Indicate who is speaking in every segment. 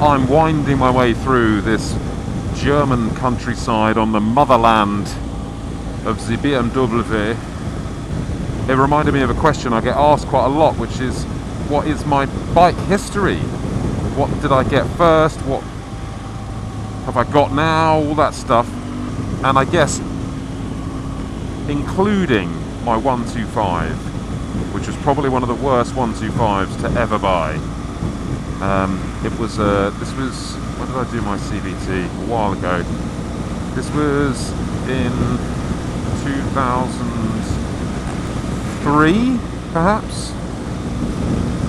Speaker 1: I'm winding my way through this German countryside on the motherland of the BMW. It reminded me of a question I get asked quite a lot, which is, what is my bike history? What did I get first? What have I got now? All that stuff. And I guess including my 125, which was probably one of the worst 125s to ever buy. This was, when did I do my CVT? A while ago. This was in 2003, perhaps?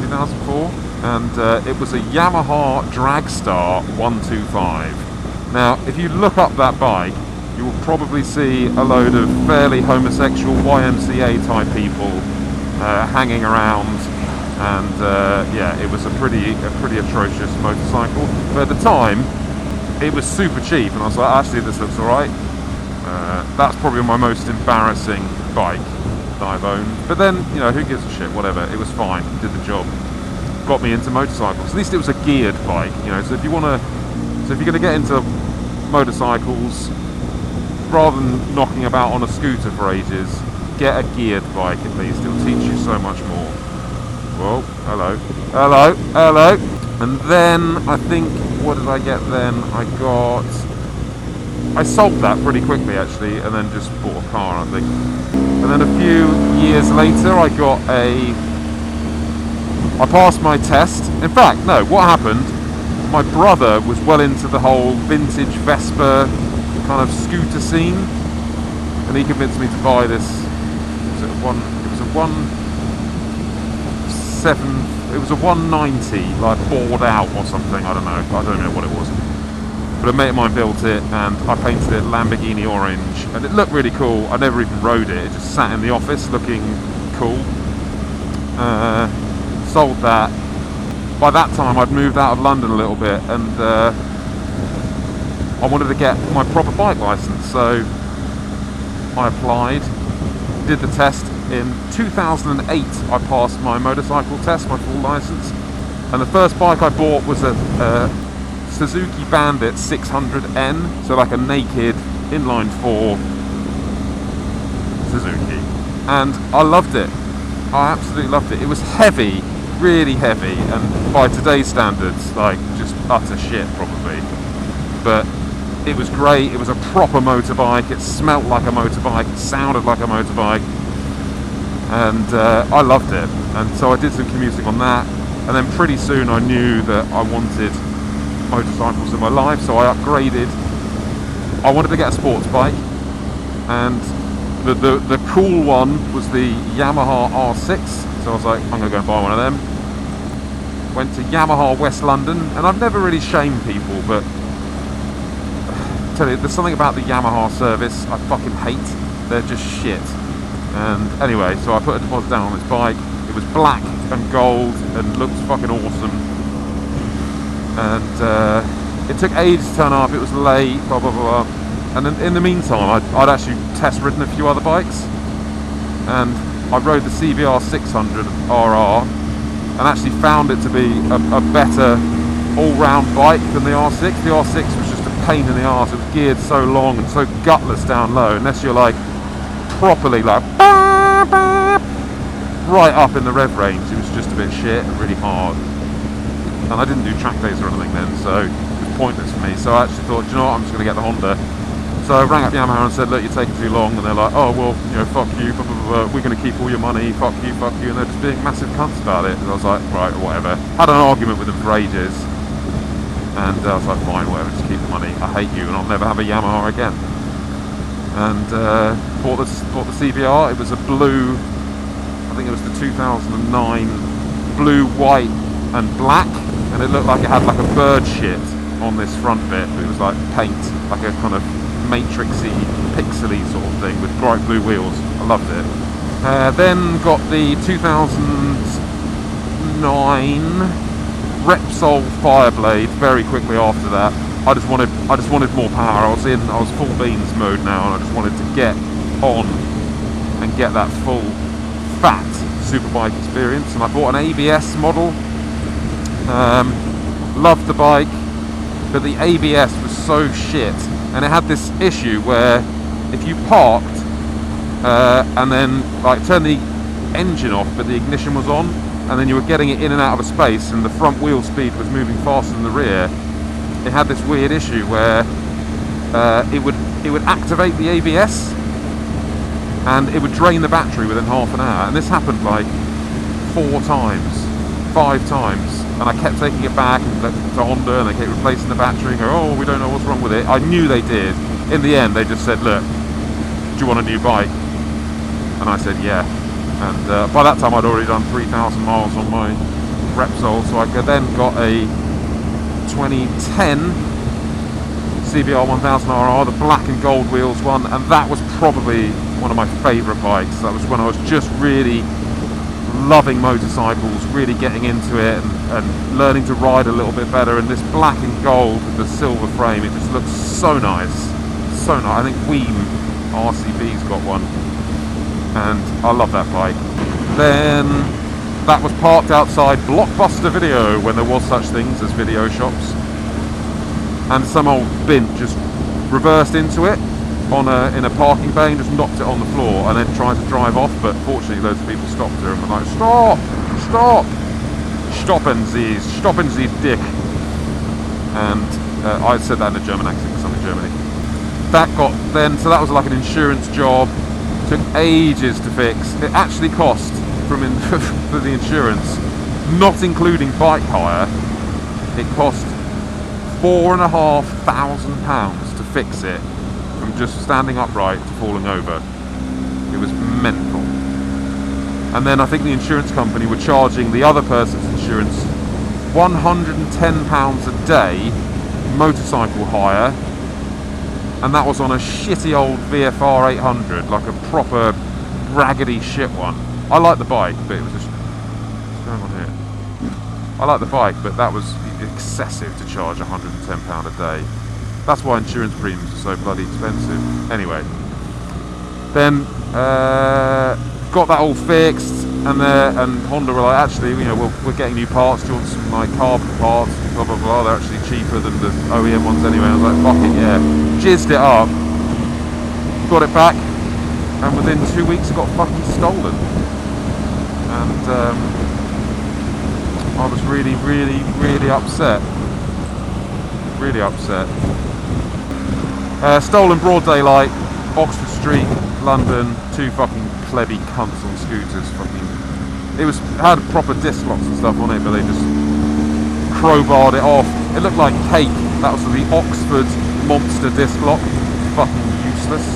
Speaker 1: 2004? And it was a Yamaha Dragstar 125. Now, if you look up that bike, you will probably see a load of fairly homosexual YMCA type people hanging around, and yeah, it was a pretty atrocious motorcycle. But at the time, it was super cheap, and I was like, actually, this looks alright. That's probably my most embarrassing bike that I've owned. But then, you know, who gives a shit? Whatever. It was fine. It did the job. Got me into motorcycles. At least it was a geared bike, you know. So if you're going to get into motorcycles, rather than knocking about on a scooter for ages, get a geared bike at least. It'll teach you so much more. Whoa, hello. And then I think, what did I get then? I sold that pretty quickly actually, and then just bought a car, I think. And then a few years later I passed my test. In fact, no, what happened, my brother was well into the whole vintage Vespa kind of scooter scene, and he convinced me to buy this. It was a 190, like bored out or something. I don't know what it was. But a mate of mine built it, and I painted it Lamborghini orange, and it looked really cool. I never even rode it. It just sat in the office looking cool. Sold that. By that time I'd moved out of London a little bit, and I wanted to get my proper bike license, so I applied, did the test. In 2008 I passed my motorcycle test, my full license, and the first bike I bought was a Suzuki Bandit 600N, so like a naked inline 4 Suzuki, and I loved it. I absolutely loved it. It was heavy, really heavy, and by today's standards, like just utter shit probably, but it was great. It was a proper motorbike. It smelt like a motorbike. It sounded like a motorbike, and I loved it. And so I did some commuting on that, and then pretty soon I knew that I wanted motorcycles in my life, so I upgraded. I wanted to get a sports bike, and the cool one was the Yamaha R6, so I was like, I'm going to go and buy one of them. Went to Yamaha West London, and I've never really shamed people, but tell you, there's something about the Yamaha service I fucking hate. They're just shit. And anyway, so I put a deposit down on this bike. It was black and gold and looked fucking awesome. And it took ages to turn up. It was late, blah blah blah. And in the meantime, I'd actually test ridden a few other bikes, and I rode the CBR 600 RR, and actually found it to be a better all-round bike than the R6. The R6 was just a pain in the arse. It was geared so long and so gutless down low, unless you're like properly like right up in the rev range. It was just a bit shit and really hard. And I didn't do track days or anything then, so it was pointless for me. So I actually thought, do you know what, I'm just going to get the Honda. So I rang up Yamaha and said, look, you're taking too long. And they're like, oh, well, you know, fuck you, blah, blah, blah, we're going to keep all your money, fuck you. And they're just being massive cunts about it. And I was like, right, whatever. Had an argument with them for ages. And I was like, fine, whatever, just keep the money. I hate you and I'll never have a Yamaha again. And bought the CBR. It was a blue, I think it was the 2009 blue, white and black. And it looked like it had like a bird shit on this front bit. It was like paint, like a kind of matrixy, pixely sort of thing with bright blue wheels. I loved it. Then got the 2009 Repsol Fireblade very quickly after that. I just wanted more power. I was full beans mode now, and I just wanted to get on and get that full fat superbike experience. And I bought an ABS model. Loved the bike. but the ABS was so shit, and it had this issue where if you parked and then like turned the engine off but the ignition was on, and then you were getting it in and out of a space and the front wheel speed was moving faster than the rear, it had this weird issue where it would activate the ABS and it would drain the battery within half an hour. And this happened like 4 times, 5 times, and I kept taking it back to Honda, and they kept replacing the battery and go, oh, we don't know what's wrong with it. I knew they did. In the end, they just said, look, do you want a new bike? And I said, yeah. And by that time, I'd already done 3,000 miles on my Repsol, so I then got a 2010 CBR 1000RR, the black and gold wheels one, and that was probably one of my favourite bikes. That was when I was just really loving motorcycles, really getting into it and learning to ride a little bit better. And this black and gold with the silver frame, it just looks so nice, so nice. I think Weem RCB's got one, and I love that bike. Then that was parked outside Blockbuster Video when there was such things as video shops, and some old bint just reversed into it in a parking bay and just knocked it on the floor, and then tried to drive off, but fortunately loads of people stopped her and were like, stop, stoppen Sie dick. And I said that in a German accent because I'm in Germany. So that was like an insurance job, took ages to fix. It actually cost for the insurance, not including bike hire, it cost £4,500 to fix it, from just standing upright to falling over. It was mental. And then I think the insurance company were charging the other person's insurance £110 a day motorcycle hire, and that was on a shitty old VFR 800, like a proper raggedy shit one. I like the bike, but it was just, what's going on here? I like the bike, but that was excessive to charge £110 a day. That's why insurance premiums are so bloody expensive. Anyway, then got that all fixed, and Honda were like, actually, you know, we're getting new parts. Do you want some like carbon parts? Blah blah blah. They're actually cheaper than the OEM ones anyway. I was like, fuck it, yeah. Jizzed it up, got it back, and within 2 weeks it got fucking stolen. And I was really, really, really upset. Really upset. Stolen broad daylight, Oxford Street, London. 2 fucking plebby cunts on scooters. It had proper disc locks and stuff on it, but they just crowbarred it off. It looked like cake. That was the Oxford monster disc lock. Fucking useless.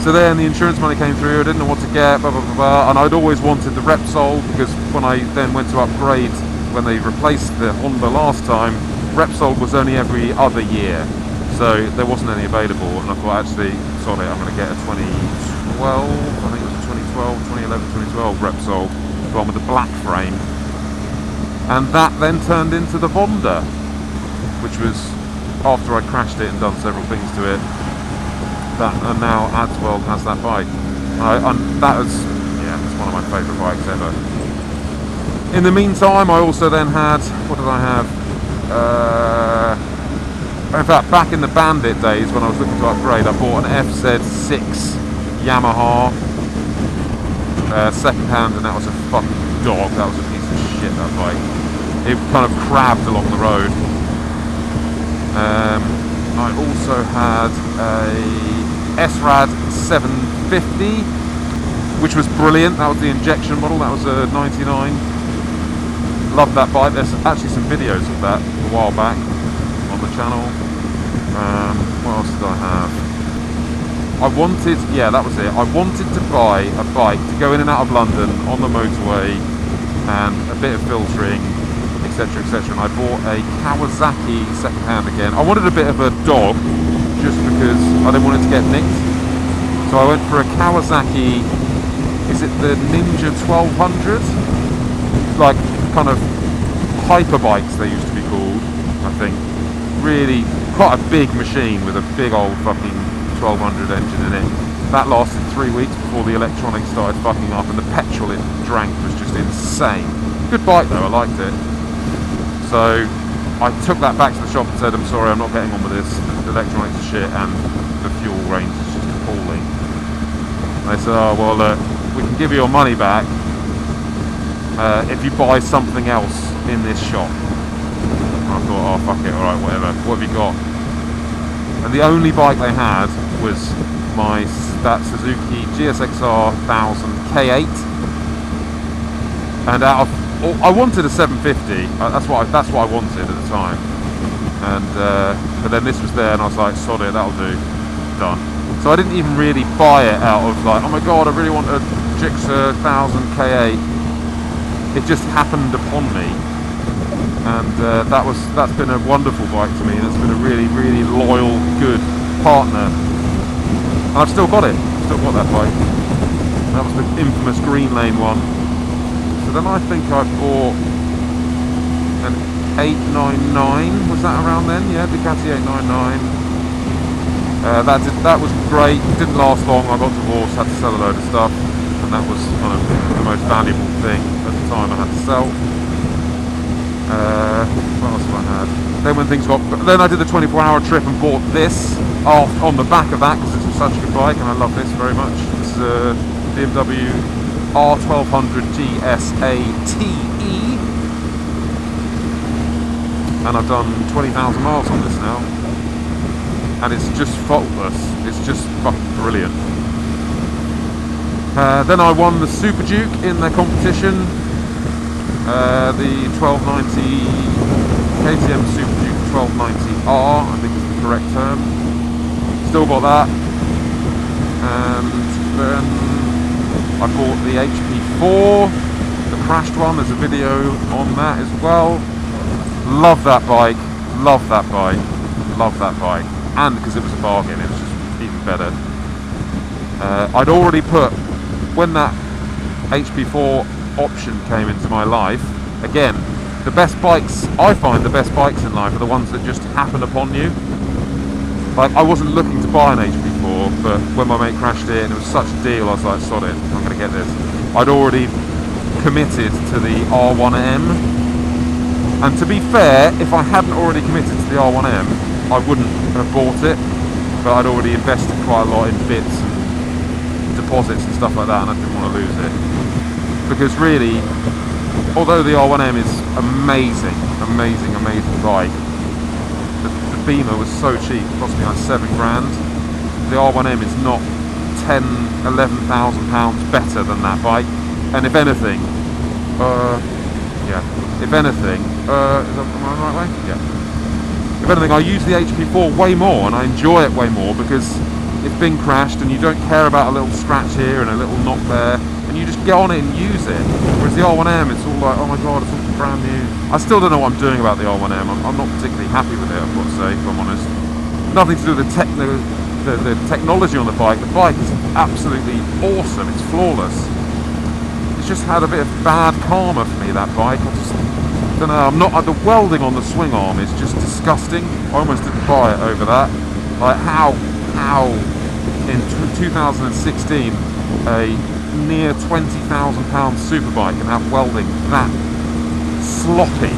Speaker 1: So then the insurance money came through. I didn't know what to get, blah blah blah blah. And I'd always wanted the Repsol, because when I then went to upgrade, when they replaced the Honda last time, Repsol was only every other year, so there wasn't any available. And I thought, actually, sorry, I'm going to get a 2012, I think it was a 2011, 2012 Repsol, the one with the black frame. And that then turned into the Vonda, which was after I crashed it and done several things to it. And now Adswell has that bike. That's one of my favourite bikes ever. In the meantime, I also then had, what did I have? In fact, back in the Bandit days when I was looking to upgrade, I bought an FZ6 Yamaha second hand, and that was a fucking dog. That was a piece of shit, that bike. It kind of crabbed along the road. I also had a SRAD 750, which was brilliant. That was the injection model. That was a 99. Loved that bike. There's actually some videos of that a while back on the channel. What else did I have? That was it. I wanted to buy a bike to go in and out of London on the motorway, and a bit of filtering, etc, etc. And I bought a Kawasaki second hand again. I wanted a bit of a dog, just because I didn't want it to get nicked. So I went for a Kawasaki, is it the Ninja 1200? Like, kind of hyper bikes they used to be called, I think. Really quite a big machine with a big old fucking 1200 engine in it. That lasted 3 weeks before the electronics started fucking up, and the petrol it drank was just insane. Good bike though, I liked it. So I took that back to the shop and said, I'm sorry, I'm not getting on with this. The electronics are shit and the fuel range is just appalling. And they said, oh, well, we can give you your money back if you buy something else in this shop. And I thought, oh, fuck it, alright, whatever. What have you got? And the only bike they had was that Suzuki GSXR 1000 K8. And out of I wanted a 750. That's what I wanted at the time. And but then this was there, and I was like, sod it, that'll do. Done. So I didn't even really buy it out of like, oh my god, I really want a Gixxer 1000 K8. It just happened upon me, and that's been a wonderful bike to me. That's been a really, really loyal, good partner, and I've still got it. Still got that bike. That was the infamous Green Lane one. So then I think I bought an 899, was that around then? Yeah, Ducati 899. That was great, didn't last long, I got divorced, had to sell a load of stuff, and that was kind of the most valuable thing at the time I had to sell. What else have I had? Then when things got, then I did the 24-hour trip and bought this on the back of that, because it's such a good bike, and I love this very much. This is a BMW R1200 GSA TE, and I've done 20,000 miles on this now, and it's just faultless. It's just fucking brilliant. Then I won the Super Duke in their competition, the 1290 KTM Super Duke 1290R, I think is the correct term. Still got that, and then I bought the HP4, the crashed one. There's a video on that as well. Love that bike, love that bike, love that bike. And because it was a bargain, it was just even better. I'd already put, when that HP4 option came into my life, again, the best bikes, I find the best bikes in life are the ones that just happen upon you. Like, I wasn't looking to buy an HP4, but when my mate crashed it and it was such a deal, I was like, sod it, I'm going to get this. I'd already committed to the R1M, and to be fair, if I hadn't already committed to the R1M, I wouldn't have bought it, but I'd already invested quite a lot in bits and deposits and stuff like that, and I didn't want to lose it. Because really, although the R1M is amazing, amazing, amazing bike, Beamer was so cheap, it cost me like 7 grand. The R1M is not 10, 11,000 pounds better than that bike, and if anything, if anything, am I the right way? Yeah. If anything, I use the HP4 way more, and I enjoy it way more because it's been crashed, and you don't care about a little scratch here and a little knock there, and you just get on it and use it. Whereas the R1M, it's all like, oh my god, it's all brand new. I still don't know what I'm doing about the R1M. I'm not particularly happy with it, I've got to say, if I'm honest. Nothing to do with the technology on the bike. The bike is absolutely awesome. It's flawless. It's just had a bit of bad karma for me, that bike. I just don't know. The welding on the swing arm is just disgusting. I almost didn't buy it over that. Like how in 2016 a near £20,000 superbike can have welding that sloppy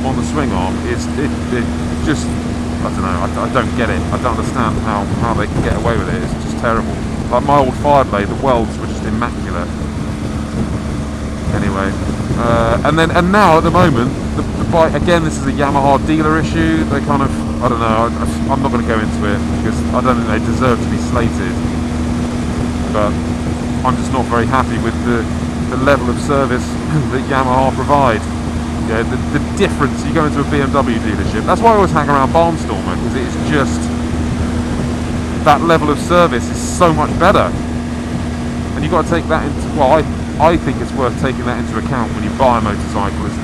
Speaker 1: on the swing arm is it just, I don't know, I don't get it. I don't understand how they can get away with it. It's just terrible. Like my old Fireblade, the welds were just immaculate. Anyway, and now at the moment the bike, again, this is a Yamaha dealer issue. They kind of, I don't know, I'm not going to go into it because I don't think they deserve to be slated, but I'm just not very happy with the level of service that Yamaha provide. Yeah, the difference, you go into a BMW dealership, that's why I always hang around Barnstormer, because it's just, that level of service is so much better. And you've got to take that into, well, I think it's worth taking that into account when you buy a motorcycle, is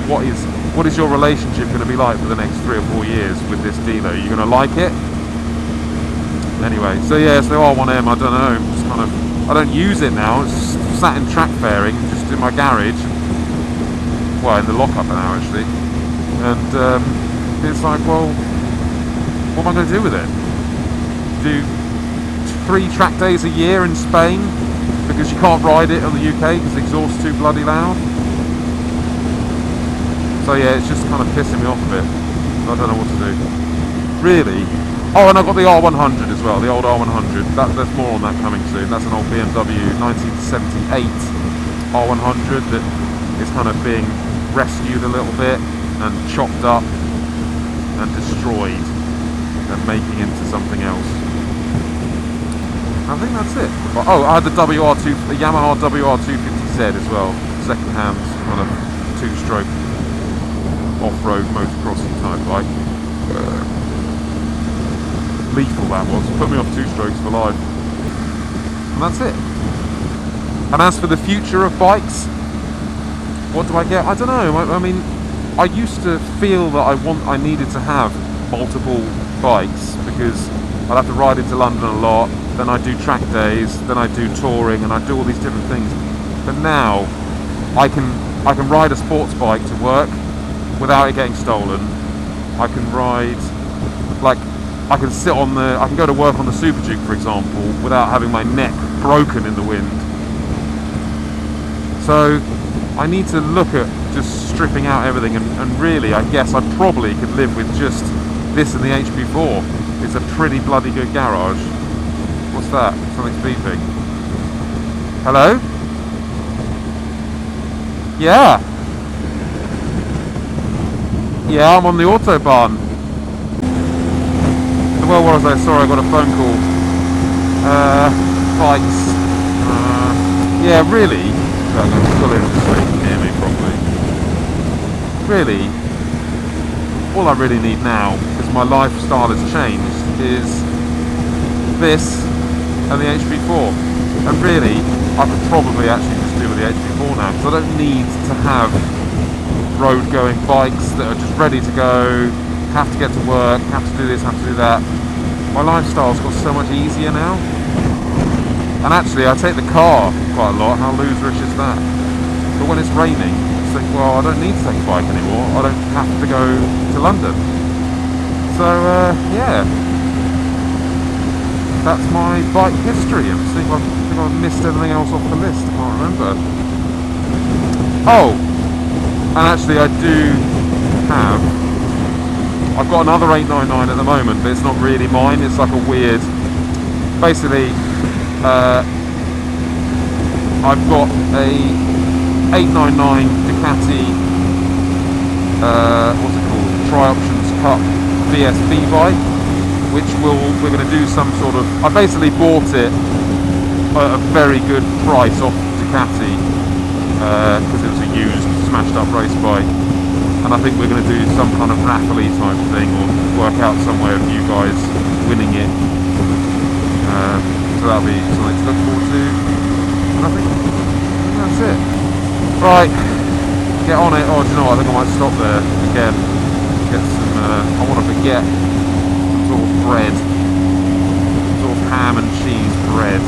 Speaker 1: what is your relationship going to be like for the next 3 or 4 years with this dealer? Are you going to like it? Anyway, so yeah, so R1M, I don't know, just kind of, I don't use it now, it's sat in track fairing, just in my garage, well, in the lockup now actually, and it's like, well, what am I going to do with it? Do 3 track days a year in Spain because you can't ride it in the UK because the exhaust's too bloody loud? So yeah, it's just kind of pissing me off a bit. I don't know what to do. Really? Oh, and I've got the R100 as well, the old R100. There's more on that coming soon. That's an old BMW 1978 R100 that is kind of being rescued a little bit and chopped up and destroyed and making into something else. I think that's it. Oh, I had the Yamaha WR250Z as well, second-hand kind of two-stroke off-road motocrossy type bike. Lethal that was. Put me off two strokes for life. And that's it. And as for the future of bikes, what do I get? I don't know. I mean, I used to feel that I needed to have multiple bikes because I'd have to ride into London a lot, then I do track days, then I do touring, and I do all these different things. But now I can ride a sports bike to work without it getting stolen. I can ride, like, I can go to work on the Super Duke, for example, without having my neck broken in the wind. So I need to look at just stripping out everything, and really, I guess I probably could live with just this and the HP4. It's a pretty bloody good garage. What's that? Something's beeping. Hello? Yeah. Yeah, I'm on the Autobahn. Well, what was I? Sorry, I got a phone call. Bikes. Yeah, really. I'm going to pull in so you can hear me properly. Really, all I really need now, because my lifestyle has changed, is this and the HP4. And really, I could probably actually just do with the HP4 now, because I don't need to have road-going bikes that are just ready to go, have to get to work, have to do this, have to do that. My lifestyle's got so much easier now. And actually, I take the car quite a lot. How loserish is that? But when it's raining, I think, well, I don't need to take a bike anymore. I don't have to go to London. So, yeah. That's my bike history. I think I've missed everything else off the list. I can't remember. Oh! And actually, I do have... I've got another 899 at the moment, but it's not really mine. It's like a weird... Basically, I've got a 899 Ducati, what's it called? Tri-Options Cup VSB bike, which we're going to do some sort of... I basically bought it at a very good price off Ducati, because it was a used, smashed up race bike. And I think we're going to do some kind of raffle-y type thing, or work out some way of you guys winning it. So that'll be something to look forward to. And I think that's it. Right, get on it. Oh, do you know what? I think I might stop there again. Get some, I want to get some sort of bread. Some sort of ham and cheese bread.